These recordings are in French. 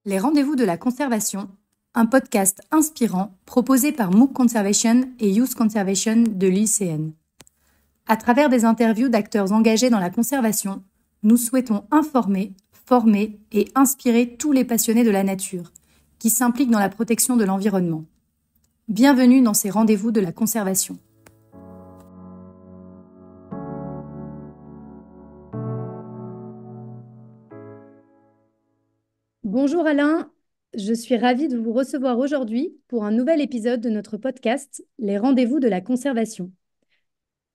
Les rendez-vous de la conservation, un podcast inspirant proposé par MOOC Conservation et Youth Conservation de l'ICN. À travers des interviews d'acteurs engagés dans la conservation, nous souhaitons informer, former et inspirer tous les passionnés de la nature qui s'impliquent dans la protection de l'environnement. Bienvenue dans ces rendez-vous de la conservation. Bonjour Alain, je suis ravie de vous recevoir aujourd'hui pour un nouvel épisode de notre podcast Les rendez-vous de la conservation.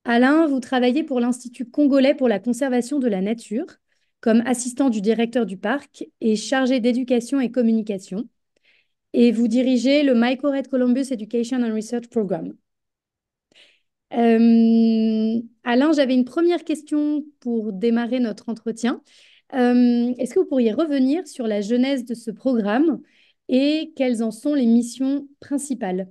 Alain, vous travaillez pour l'Institut congolais pour la conservation de la nature comme assistant du directeur du parc et chargé d'éducation et communication. Et vous dirigez le Michael Red Columbus Education and Research Program. Alain, j'avais une première question pour démarrer notre entretien. Est-ce que vous pourriez revenir sur la genèse de ce programme et quelles en sont les missions principales?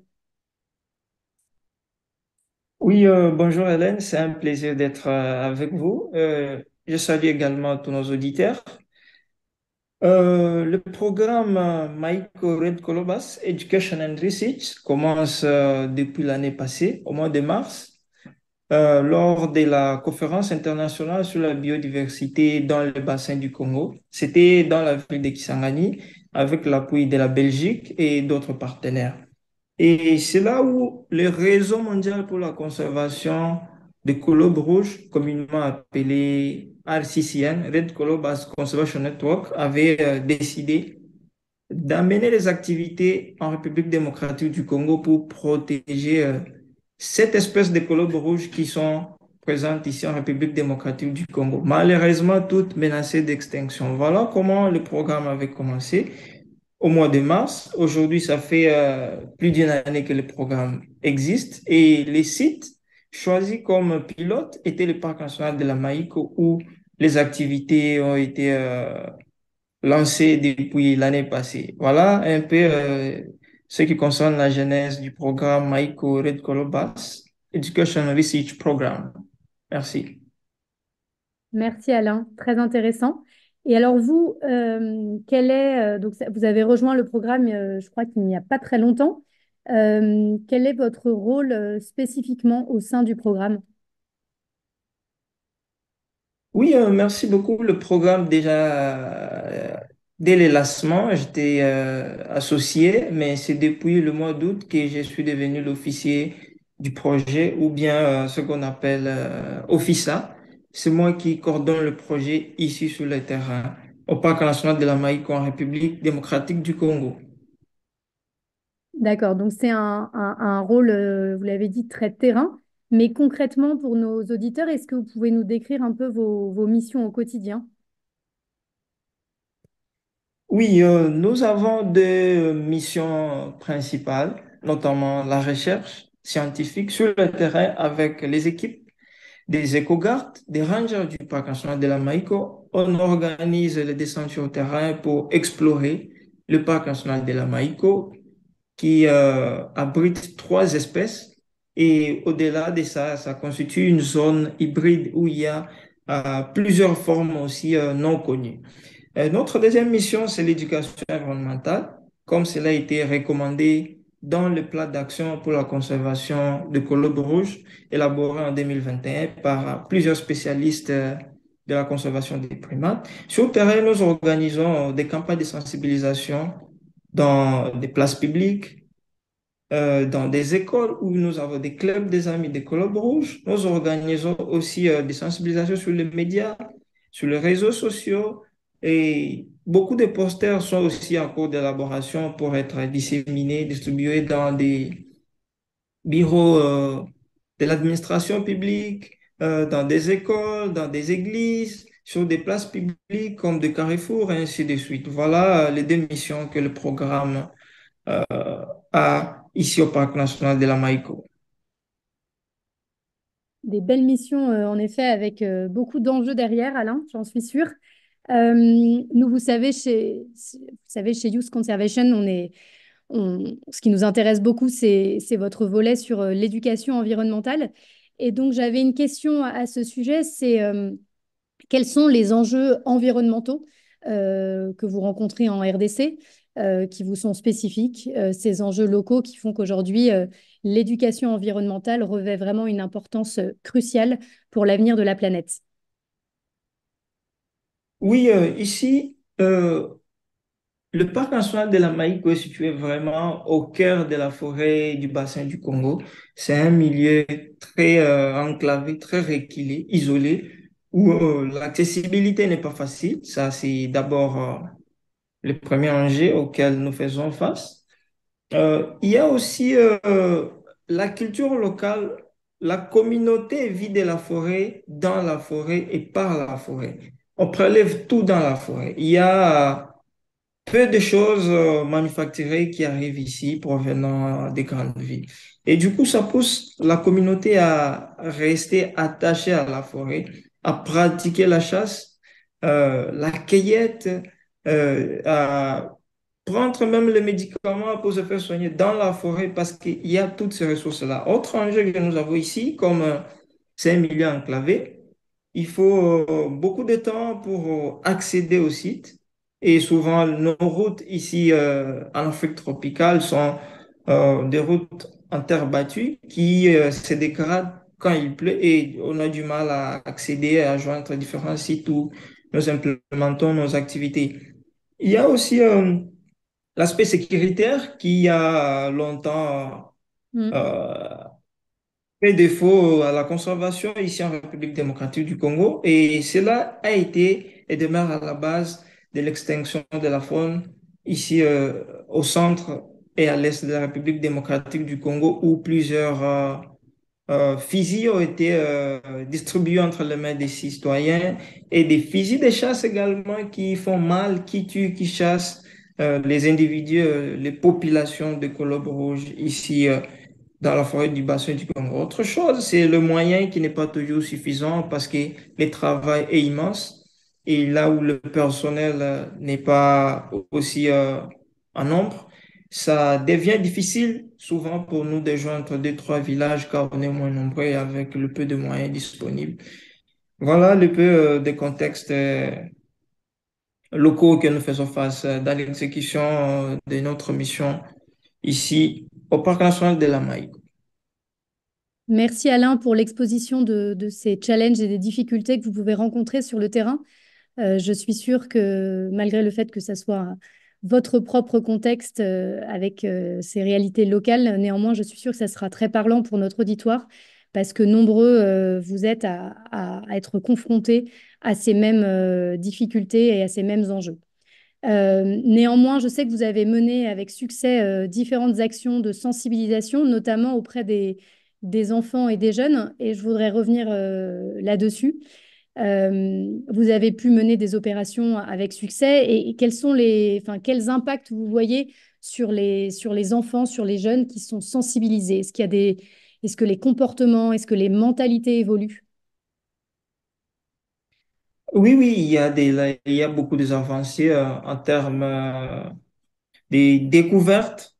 Oui, bonjour Hélène, c'est un plaisir d'être avec vous. Je salue également tous nos auditeurs. Le programme Maïko Red Colobas Education and Research commence depuis l'année passée, au mois de mars, lors de la conférence internationale sur la biodiversité dans le bassin du Congo. C'était dans la ville de Kisangani avec l'appui de la Belgique et d'autres partenaires. Et c'est là où le Réseau mondial pour la conservation des colobes rouges, communément appelé RCCN, Red Colobas Conservation Network, avait décidé d'amener les activités en République démocratique du Congo pour protéger cette espèce de colobes rouges qui sont présentes ici en République démocratique du Congo, malheureusement toutes menacées d'extinction. Voilà comment le programme avait commencé au mois de mars. Aujourd'hui, ça fait plus d'une année que le programme existe et les sites choisis comme pilote étaient le parc national de la Maïko où les activités ont été lancées depuis l'année passée. Voilà un peu ce qui concerne la genèse du programme Maïko Red Colobas Education Research Program. Merci. Merci Alain, très intéressant. Et alors vous, vous avez rejoint le programme, je crois qu'il n'y a pas très longtemps. Quel est votre rôle spécifiquement au sein du programme? Oui, merci beaucoup. Le programme, déjà, dès le lancement, j'étais associé, mais c'est depuis le mois d'août que je suis devenu l'officier du projet ou bien ce qu'on appelle offiça. C'est moi qui coordonne le projet ici sur le terrain, au Parc national de la Maïko en République démocratique du Congo. D'accord, donc c'est un rôle, vous l'avez dit, très terrain. Mais concrètement, pour nos auditeurs, est-ce que vous pouvez nous décrire un peu vos missions au quotidien? Oui, nous avons deux missions principales, notamment la recherche scientifique sur le terrain avec les équipes des éco-gardes, des rangers du parc national de la Maïko. On organise les descentes sur le terrain pour explorer le parc national de la Maïko qui abrite trois espèces. Et au-delà de ça, ça constitue une zone hybride où il y a plusieurs formes aussi non connues. Notre deuxième mission, c'est l'éducation environnementale, comme cela a été recommandé dans le plan d'action pour la conservation de colobes rouges élaboré en 2021 par plusieurs spécialistes de la conservation des primates. Sur le terrain, nous organisons des campagnes de sensibilisation dans des places publiques, dans des écoles où nous avons des clubs des amis des colobes rouges. Nous organisons aussi des sensibilisations sur les médias, sur les réseaux sociaux et beaucoup de posters sont aussi en cours d'élaboration pour être disséminés, distribués dans des bureaux de l'administration publique, dans des écoles, dans des églises, sur des places publiques comme des carrefours et ainsi de suite. Voilà les deux missions que le programme euh, a ici au Parc national de la Maïko. Des belles missions, en effet, avec beaucoup d'enjeux derrière, Alain, j'en suis sûre. Nous, vous savez, chez Youth Conservation, ce qui nous intéresse beaucoup, c'est votre volet sur l'éducation environnementale. Et donc, j'avais une question à ce sujet, c'est quels sont les enjeux environnementaux que vous rencontrez en RDC, qui vous sont spécifiques, ces enjeux locaux qui font qu'aujourd'hui, l'éducation environnementale revêt vraiment une importance cruciale pour l'avenir de la planète. Oui, ici, le parc national de la Maïco est situé vraiment au cœur de la forêt du bassin du Congo. C'est un milieu très enclavé, très reculé, isolé, où l'accessibilité n'est pas facile. Ça, c'est d'abord le premier enjeu auquel nous faisons face. Il y a aussi la culture locale. La communauté vit de la forêt, dans la forêt et par la forêt. On prélève tout dans la forêt. Il y a peu de choses manufacturées qui arrivent ici provenant des grandes villes. Et du coup, ça pousse la communauté à rester attachée à la forêt, à pratiquer la chasse, la cueillette, à prendre même les médicaments pour se faire soigner dans la forêt parce qu'il y a toutes ces ressources-là. Autre enjeu que nous avons ici, comme c'est un milieu enclavé, il faut beaucoup de temps pour accéder au site. Et souvent, nos routes ici en Afrique tropicale sont des routes en terre battue qui se dégradent quand il pleut et on a du mal à accéder, à joindre différents sites où nous implémentons nos activités. Il y a aussi l'aspect sécuritaire qui a longtemps Mm. euh, fait défaut à la conservation ici en République démocratique du Congo et cela a été et demeure à la base de l'extinction de la faune ici au centre et à l'est de la République démocratique du Congo où plusieurs fusils ont été distribués entre les mains des citoyens et des fusils de chasse également qui font mal, qui tuent, qui chassent les individus, les populations de colobes rouges ici dans la forêt du bassin du Congo. Autre chose, c'est le moyen qui n'est pas toujours suffisant parce que le travail est immense et là où le personnel n'est pas aussi en nombre, ça devient difficile souvent pour nous de joindre deux, trois villages car on est moins nombreux et avec le peu de moyens disponibles. Voilà le peu des contextes locaux que nous faisons face dans l'exécution de notre mission ici au Parc national de la Maï. Merci Alain pour l'exposition de ces challenges et des difficultés que vous pouvez rencontrer sur le terrain. Je suis sûre que malgré le fait que ça soit votre propre contexte avec ces réalités locales, néanmoins, je suis sûre que ça sera très parlant pour notre auditoire parce que nombreux vous êtes à être confrontés à ces mêmes difficultés et à ces mêmes enjeux. Néanmoins, je sais que vous avez mené avec succès différentes actions de sensibilisation, notamment auprès des enfants et des jeunes, et je voudrais revenir là-dessus. Vous avez pu mener des opérations avec succès et quels sont enfin, quels impacts vous voyez sur les enfants, sur les jeunes qui sont sensibilisés? Est-ce que les comportements, est-ce que les mentalités évoluent? Oui, oui, il y a beaucoup d'avancées en termes de découvertes,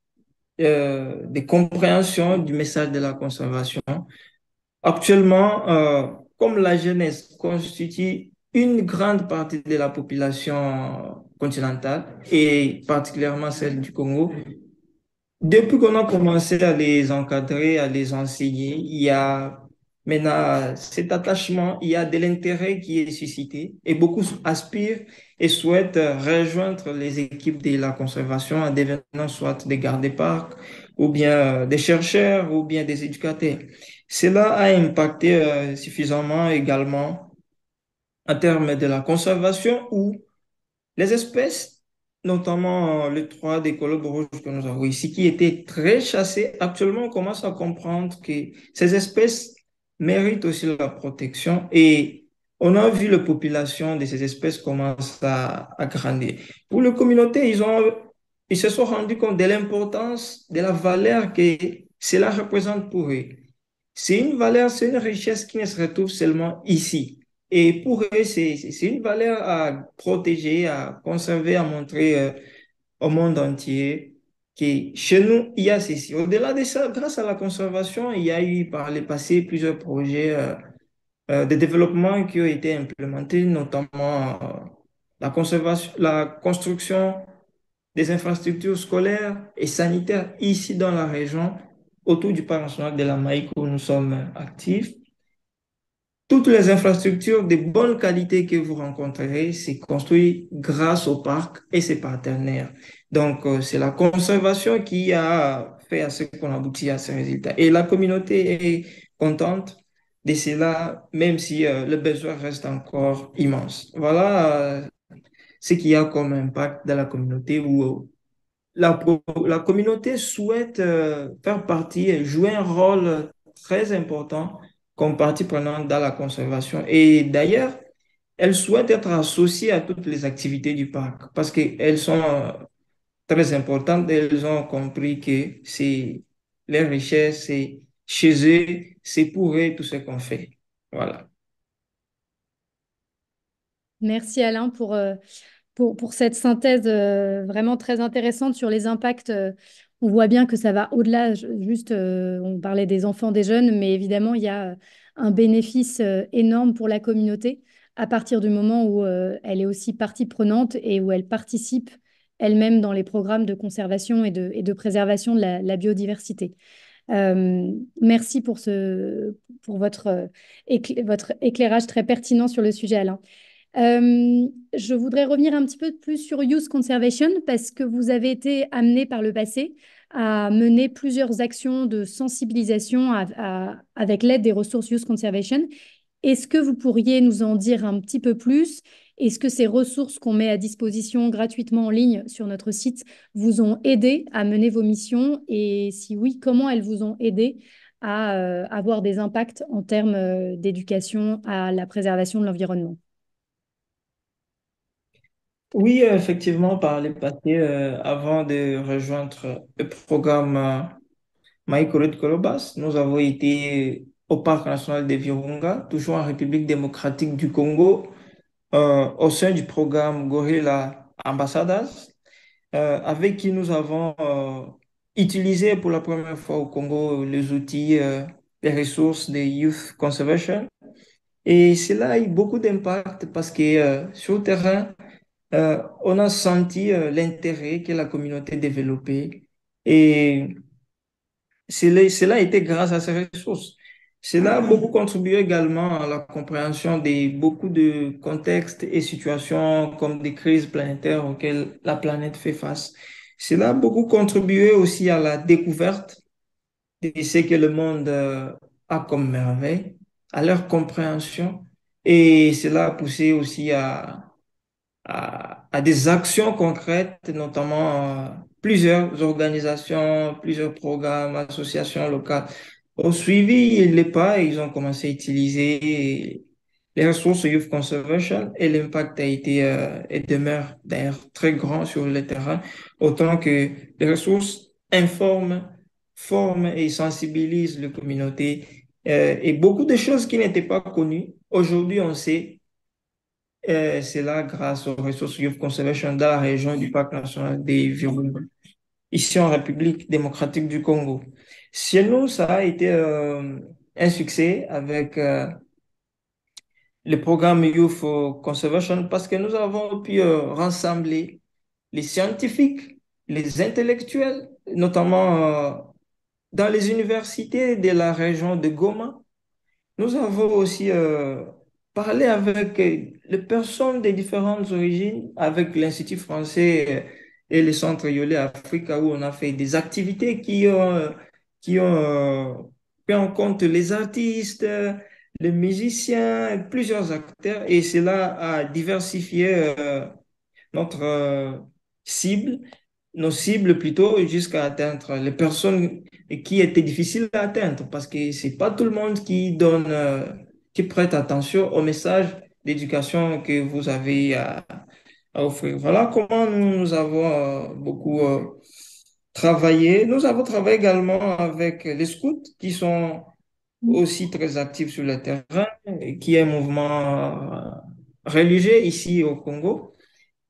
de compréhension du message de la conservation. Actuellement, comme la jeunesse constitue une grande partie de la population continentale et particulièrement celle du Congo, depuis qu'on a commencé à les encadrer, à les enseigner, il y a maintenant cet attachement, il y a de l'intérêt qui est suscité et beaucoup aspirent et souhaitent rejoindre les équipes de la conservation en devenant soit des gardes-parcs ou bien des chercheurs ou bien des éducateurs. Cela a impacté suffisamment également en termes de la conservation où les espèces, notamment le 3 des colobes rouges que nous avons ici, qui étaient très chassées, actuellement, on commence à comprendre que ces espèces méritent aussi la protection et on a vu la population de ces espèces commence à grandir. Pour les communautés, ils se sont rendus compte de l'importance, de la valeur que cela représente pour eux. C'est une valeur, c'est une richesse qui ne se retrouve seulement ici. Et pour eux, c'est une valeur à protéger, à conserver, à montrer au monde entier que chez nous, il y a ceci. Au-delà de ça, grâce à la conservation, il y a eu par le passé plusieurs projets de développement qui ont été implémentés, notamment la conservation, la construction des infrastructures scolaires et sanitaires ici dans la région, autour du parc national de la Maïque où nous sommes actifs. Toutes les infrastructures de bonne qualité que vous rencontrerez, c'est construit grâce au parc et ses partenaires. Donc, c'est la conservation qui a fait à ce qu'on aboutit à ces résultats. Et la communauté est contente de cela, même si le besoin reste encore immense. Voilà ce qu'il y a comme impact dans la communauté où la communauté souhaite faire partie et jouer un rôle très important comme partie prenante dans la conservation. Et d'ailleurs, elle souhaite être associée à toutes les activités du parc parce qu'elles sont très importantes. Elles ont compris que c'est les richesses, c'est chez eux, c'est pour eux tout ce qu'on fait. Voilà. Merci Alain pour cette synthèse vraiment très intéressante sur les impacts. On voit bien que ça va au-delà, juste, on parlait des enfants, des jeunes, mais évidemment, il y a un bénéfice énorme pour la communauté à partir du moment où elle est aussi partie prenante et où elle participe elle-même dans les programmes de conservation et de préservation de la biodiversité. Merci pour votre éclairage très pertinent sur le sujet, Alain. Je voudrais revenir un petit peu plus sur Youth Conservation parce que vous avez été amené par le passé à mener plusieurs actions de sensibilisation avec l'aide des ressources Youth Conservation. Est-ce que vous pourriez nous en dire un petit peu plus? Est-ce que ces ressources qu'on met à disposition gratuitement en ligne sur notre site vous ont aidé à mener vos missions? Et si oui, comment elles vous ont aidé à avoir des impacts en termes d'éducation à la préservation de l'environnement? Oui, effectivement, par le passé, avant de rejoindre le programme Maïkoret Kolobas, nous avons été au Parc national de Virunga, toujours en République démocratique du Congo, au sein du programme Gorilla Ambassadors, avec qui nous avons utilisé pour la première fois au Congo les outils, les ressources de Youth Conservation. Et cela a eu beaucoup d'impact parce que sur le terrain, on a senti l'intérêt que la communauté développait. Et cela a été grâce à ces ressources. Cela a beaucoup contribué également à la compréhension de beaucoup de contextes et situations comme des crises planétaires auxquelles la planète fait face. Cela a beaucoup contribué aussi à la découverte de ce que le monde a comme merveille, à leur compréhension. Et cela a poussé aussi à des actions concrètes, notamment plusieurs organisations, plusieurs programmes, associations locales ont suivi les pas et ils ont commencé à utiliser les ressources Youth Conservation et l'impact a été et demeure d'ailleurs très grand sur le terrain, autant que les ressources informent, forment et sensibilisent les communautés et beaucoup de choses qui n'étaient pas connues. Aujourd'hui, on sait c'est là grâce aux ressources Youth Conservation dans la région du parc national des Virunga, ici en République démocratique du Congo. Chez nous, ça a été un succès avec le programme Youth Conservation parce que nous avons pu rassembler les scientifiques, les intellectuels, notamment dans les universités de la région de Goma. Nous avons aussi parlé avec les personnes de différentes origines, avec l'Institut français et le Centre Yolé Africa, où on a fait des activités qui ont pris en compte les artistes, les musiciens, plusieurs acteurs, et cela a diversifié notre cible, nos cibles plutôt, jusqu'à atteindre les personnes qui étaient difficiles à atteindre, parce que c'est pas tout le monde qui donne, qui prête attention au message d'éducation que vous avez à offrir. Voilà comment nous avons beaucoup travaillé. Nous avons travaillé également avec les scouts qui sont aussi très actifs sur le terrain, et qui est un mouvement religieux ici au Congo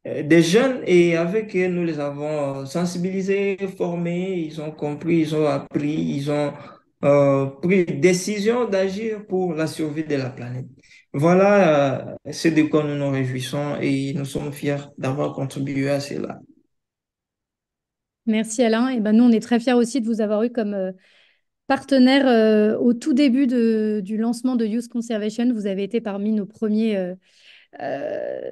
des jeunes et avec eux, nous les avons sensibilisés, formés, ils ont compris, ils ont appris, ils ont pris décision d'agir pour la survie de la planète. Voilà, ce de quoi nous nous réjouissons et nous sommes fiers d'avoir contribué à cela. Merci Alain. Et ben nous, on est très fiers aussi de vous avoir eu comme partenaire au tout début du lancement de Youth Conservation. Vous avez été parmi nos premiers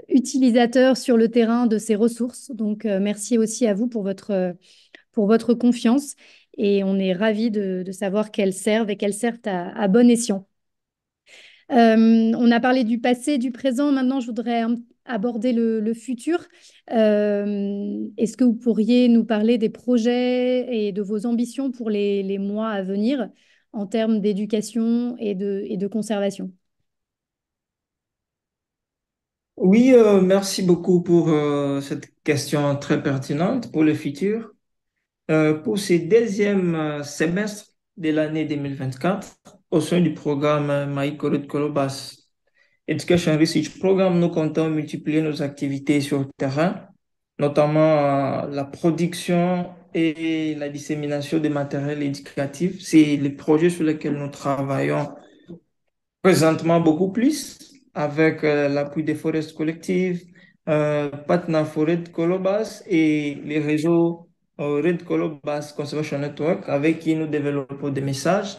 utilisateurs sur le terrain de ces ressources. Donc, merci aussi à vous pour votre confiance. Et on est ravis de savoir qu'elles servent et qu'elles servent à bon escient. On a parlé du passé, du présent. Maintenant, je voudrais aborder le futur. Est-ce que vous pourriez nous parler des projets et de vos ambitions pour les mois à venir en termes d'éducation et de conservation? Oui, merci beaucoup pour cette question très pertinente pour le futur. Pour ce deuxième semestre de l'année 2024, au sein du programme MyCorrect Colobas Education Research Programme, nous comptons multiplier nos activités sur le terrain, notamment la production et la dissémination de matériel éducatif. C'est les projets sur lesquels nous travaillons présentement beaucoup plus avec l'appui des forêts collectives, Patna Forêt Colobas et les réseaux Red Colobas Conservation Network avec qui nous développons des messages,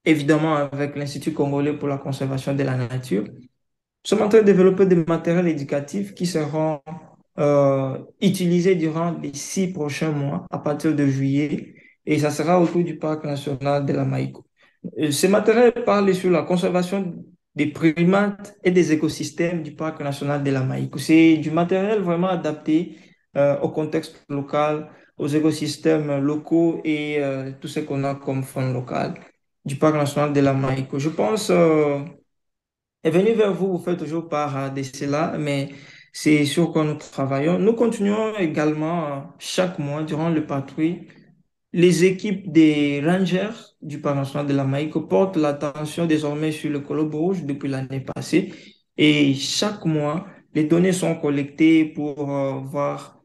évidemment avec l'Institut congolais pour la conservation de la nature. Nous sommes en train de développer des matériels éducatifs qui seront utilisés durant les 6 prochains mois à partir de juillet et ça sera autour du parc national de la Maïko. Ce matériel parle sur la conservation des primates et des écosystèmes du parc national de la Maïko. C'est du matériel vraiment adapté au contexte local, aux écosystèmes locaux et tout ce qu'on a comme faune locale du parc national de la Maïko. Je pense est venu vers vous, vous faites toujours part de cela, mais c'est sur quoi nous travaillons. Nous continuons également chaque mois, durant le patrouille, les équipes des rangers du parc national de la Maïco portent l'attention désormais sur le colobe rouge depuis l'année passée. Et chaque mois, les données sont collectées pour voir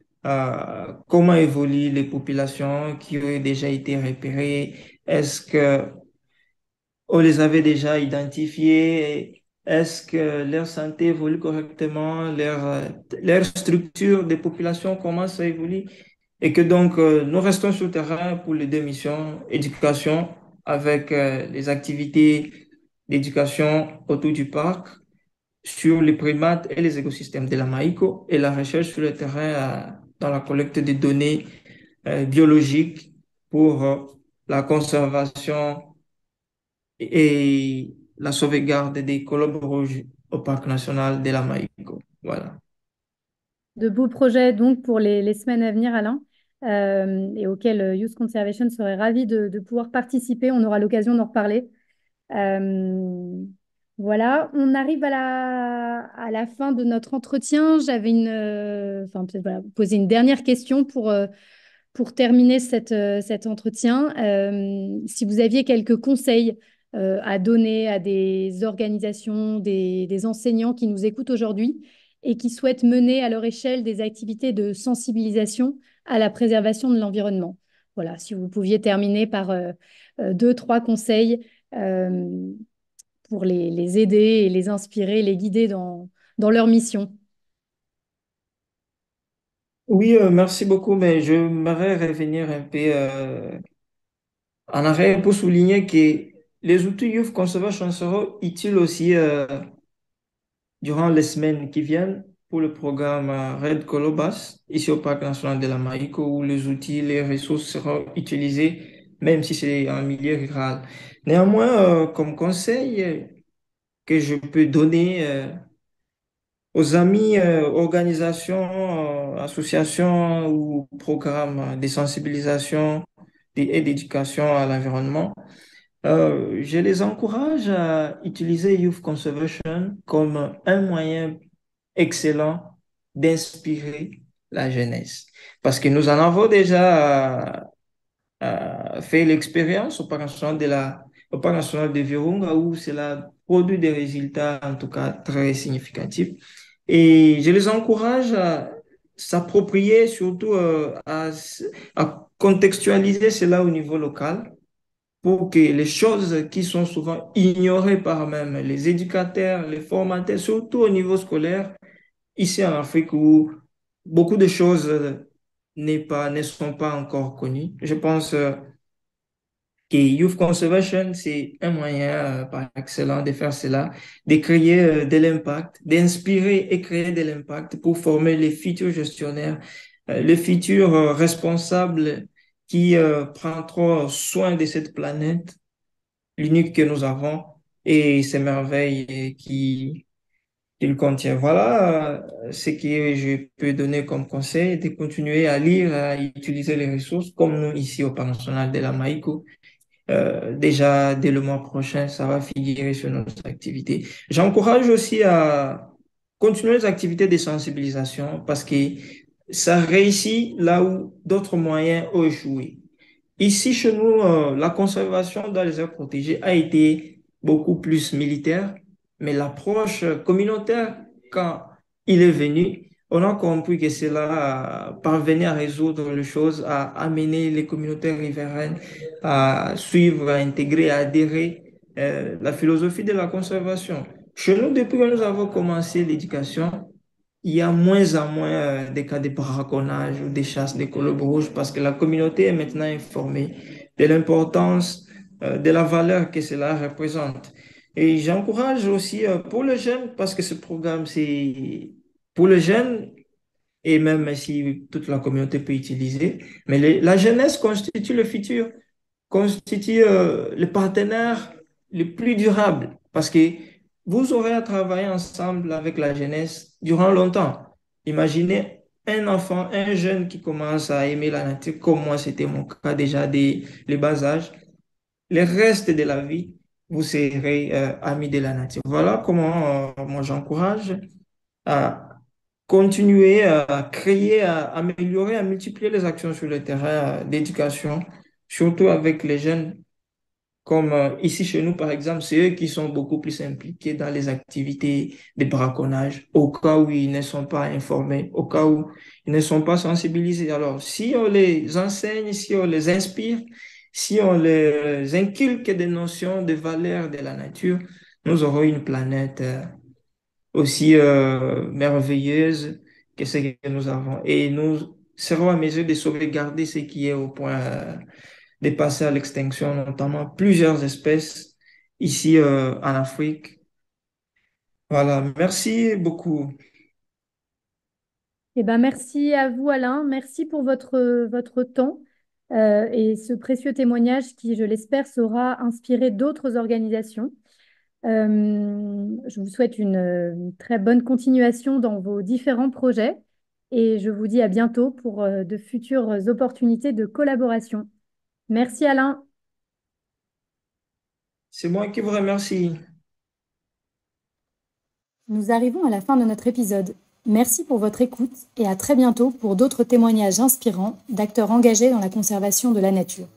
comment évoluent les populations qui ont déjà été repérées. Est-ce que on les avait déjà identifiés? Est-ce que leur santé évolue correctement? Leur structure des populations commence à évoluer? Et que donc, nous restons sur le terrain pour les deux missions, éducation avec les activités d'éducation autour du parc, sur les primates et les écosystèmes de la Maïco, et la recherche sur le terrain dans la collecte des données biologiques pour la conservation et la sauvegarde des colobes rouges au parc national de la Maïco. Voilà. De beaux projets donc pour les semaines à venir, Alain, et auxquels Youth Conservation serait ravi de pouvoir participer. On aura l'occasion d'en reparler. Euh, voilà, on arrive à la fin de notre entretien. J'avais enfin, peut-être voilà, vous poser une dernière question pour terminer cet entretien. Si vous aviez quelques conseils à donner à des organisations, des enseignants qui nous écoutent aujourd'hui et qui souhaitent mener à leur échelle des activités de sensibilisation à la préservation de l'environnement. Voilà, si vous pouviez terminer par deux, trois conseils euh, pour les aider et les inspirer, les guider dans leur mission. Oui, merci beaucoup, mais je m'aimerais revenir un peu en arrière pour souligner que les outils Youth Conservation seront utiles aussi durant les semaines qui viennent pour le programme Red Colobas, ici au Parc national de la Maïco, où les outils, les ressources seront utilisés, même si c'est en milieu rural. Néanmoins, comme conseil que je peux donner aux amis, organisations, associations ou programmes de sensibilisation et d'éducation à l'environnement, je les encourage à utiliser Youth Conservation comme un moyen excellent d'inspirer la jeunesse. Parce que nous en avons déjà fait l'expérience au Parc national de Virunga où cela produit des résultats en tout cas très significatifs. Et je les encourage à s'approprier, surtout à contextualiser cela au niveau local pour que les choses qui sont souvent ignorées par même les éducateurs, les formateurs, surtout au niveau scolaire, ici en Afrique où beaucoup de choses ne sont pas encore connues. Je pense que Youth Conservation, c'est un moyen par excellent de faire cela, de créer de l'impact, d'inspirer et créer de l'impact pour former les futurs gestionnaires, les futurs responsables qui prendront soin de cette planète l'unique que nous avons et ces merveilles qu'il contient. Voilà ce que je peux donner comme conseil, de continuer à lire, à utiliser les ressources, comme nous ici au Parc national de la Maïko. Déjà, dès le mois prochain, ça va figurer sur nos activités. J'encourage aussi à continuer les activités de sensibilisation parce que ça réussit là où d'autres moyens ont échoué. Ici, chez nous, la conservation dans les aires protégées a été beaucoup plus militaire, mais l'approche communautaire, quand il est venu, on a compris que cela parvenait à résoudre les choses, à amener les communautés riveraines à suivre, à intégrer, à adhérer la philosophie de la conservation. Chez nous, depuis que nous avons commencé l'éducation, il y a moins en moins des cas de braconnage ou des chasses de colobes rouges parce que la communauté est maintenant informée de l'importance, de la valeur que cela représente. Et j'encourage aussi pour les jeunes, parce que ce programme, c'est pour les jeunes, et même si toute la communauté peut utiliser, mais la jeunesse constitue le futur, constitue le partenaire le plus durable parce que vous aurez à travailler ensemble avec la jeunesse durant longtemps. Imaginez un enfant, un jeune qui commence à aimer la nature, comme moi, c'était mon cas déjà dès le bas âge. Le reste de la vie, vous serez amis de la nature. Voilà comment moi j'encourage à continuer à créer, à améliorer, à multiplier les actions sur le terrain d'éducation, surtout avec les jeunes comme ici chez nous, par exemple, c'est eux qui sont beaucoup plus impliqués dans les activités de braconnage, au cas où ils ne sont pas informés, au cas où ils ne sont pas sensibilisés. Alors, si on les enseigne, si on les inspire, si on les inculque des notions de valeurs de la nature, nous aurons une planète aussi merveilleuse que ce que nous avons. Et nous serons à mesure de sauvegarder ce qui est au point de passer à l'extinction, notamment plusieurs espèces ici en Afrique. Voilà, merci beaucoup. Eh ben, merci à vous, Alain. Merci pour votre temps et ce précieux témoignage qui, je l'espère, saura inspirer d'autres organisations. Je vous souhaite une très bonne continuation dans vos différents projets et je vous dis à bientôt pour de futures opportunités de collaboration. Merci, Alain. C'est moi qui vous remercie. Nous arrivons à la fin de notre épisode. Merci pour votre écoute et à très bientôt pour d'autres témoignages inspirants d'acteurs engagés dans la conservation de la nature.